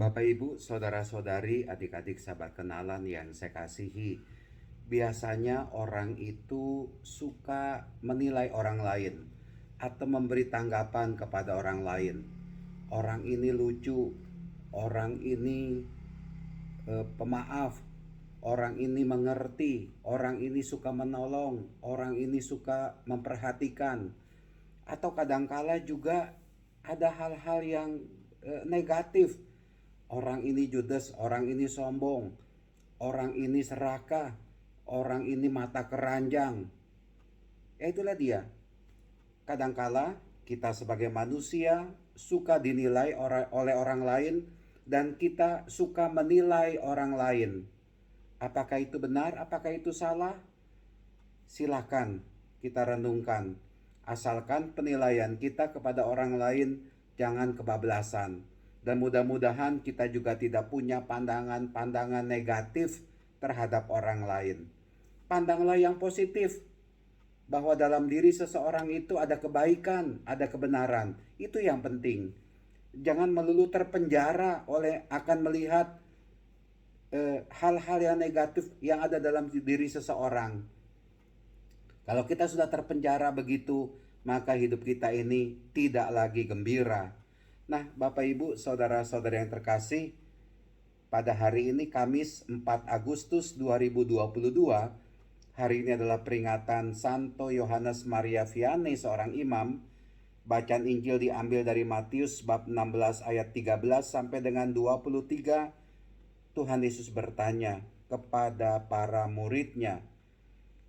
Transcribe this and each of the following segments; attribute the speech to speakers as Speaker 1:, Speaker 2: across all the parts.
Speaker 1: Bapak Ibu, saudara-saudari, adik-adik sahabat kenalan yang saya kasihi, biasanya orang itu suka menilai orang lain atau memberi tanggapan kepada orang lain. Orang ini lucu, orang ini pemaaf, orang ini mengerti, orang ini suka menolong, orang ini suka memperhatikan. Atau kadangkala juga ada hal-hal yang negatif. Orang ini judes, orang ini sombong, orang ini serakah, orang ini mata keranjang. Ya itulah dia. Kadangkala kita sebagai manusia suka dinilai oleh orang lain dan kita suka menilai orang lain. Apakah itu benar? Apakah itu salah? Silakan kita renungkan. Asalkan penilaian kita kepada orang lain jangan kebablasan. Dan mudah-mudahan kita juga tidak punya pandangan-pandangan negatif terhadap orang lain. Pandanglah yang positif, bahwa dalam diri seseorang itu ada kebaikan, ada kebenaran. Itu yang penting. Jangan melulu terpenjara akan melihat hal-hal yang negatif yang ada dalam diri seseorang. Kalau kita sudah terpenjara begitu, maka hidup kita ini tidak lagi gembira. Nah, Bapak Ibu, saudara-saudara yang terkasih, pada hari ini Kamis 4 Agustus 2022, hari ini adalah peringatan Santo Yohanes Maria Vianney, seorang imam. Bacaan Injil diambil dari Matius bab 16 ayat 13 sampai dengan 23. Tuhan Yesus bertanya kepada para muridnya,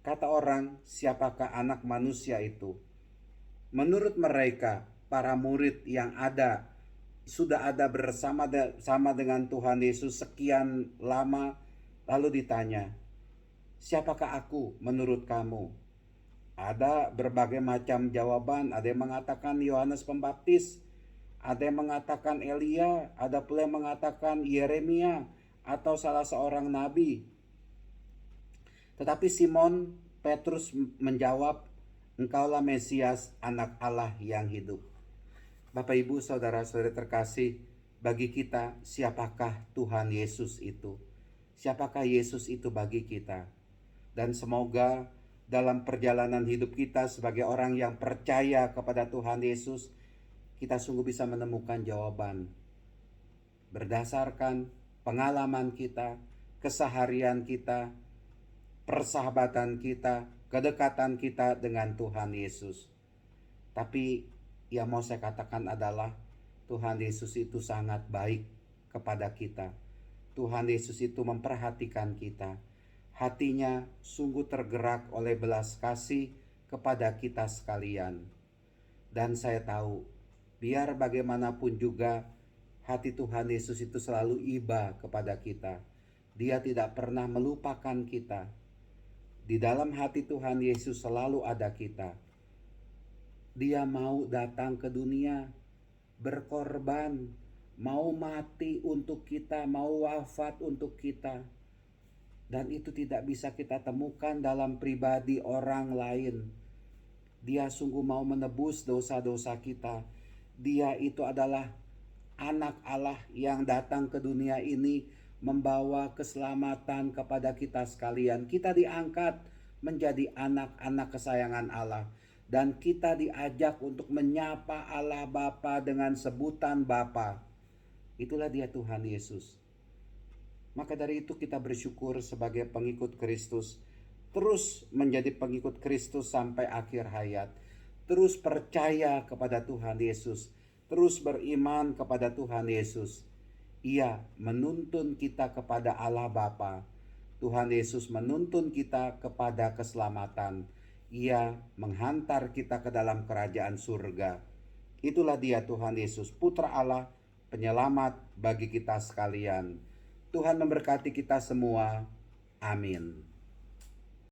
Speaker 1: kata orang, siapakah anak manusia itu? Menurut mereka, para murid yang sudah ada bersama dengan Tuhan Yesus sekian lama, lalu ditanya, siapakah aku menurut kamu? Ada berbagai macam jawaban. Ada yang mengatakan Yohanes Pembaptis, ada yang mengatakan Elia, ada pula yang mengatakan Yeremia atau salah seorang nabi. Tetapi Simon Petrus menjawab, engkaulah Mesias, anak Allah yang hidup. Bapak Ibu, saudara-saudari terkasih, bagi kita siapakah Tuhan Yesus itu? Siapakah Yesus itu bagi kita? Dan semoga dalam perjalanan hidup kita sebagai orang yang percaya kepada Tuhan Yesus, kita sungguh bisa menemukan jawaban berdasarkan pengalaman kita, keseharian kita, persahabatan kita, kedekatan kita dengan Tuhan Yesus. Tapi yang mau saya katakan adalah Tuhan Yesus itu sangat baik kepada kita. Tuhan Yesus itu memperhatikan kita. Hatinya sungguh tergerak oleh belas kasih kepada kita sekalian. Dan saya tahu, biar bagaimanapun juga, hati Tuhan Yesus itu selalu iba kepada kita. Dia tidak pernah melupakan kita. Di dalam hati Tuhan Yesus selalu ada kita. Dia mau datang ke dunia, berkorban, mau mati untuk kita, mau wafat untuk kita. Dan itu tidak bisa kita temukan dalam pribadi orang lain. Dia sungguh mau menebus dosa-dosa kita. Dia itu adalah anak Allah yang datang ke dunia ini membawa keselamatan kepada kita sekalian. Kita diangkat menjadi anak-anak kesayangan Allah. Dan kita diajak untuk menyapa Allah Bapa dengan sebutan Bapa. Itulah dia Tuhan Yesus. Maka dari itu kita bersyukur sebagai pengikut Kristus. Terus menjadi pengikut Kristus sampai akhir hayat. Terus percaya kepada Tuhan Yesus. Terus beriman kepada Tuhan Yesus. Ia menuntun kita kepada Allah Bapa. Tuhan Yesus menuntun kita kepada keselamatan. Ia menghantar kita ke dalam kerajaan surga. Itulah dia Tuhan Yesus, Putra Allah, penyelamat bagi kita sekalian. Tuhan memberkati kita semua. Amin.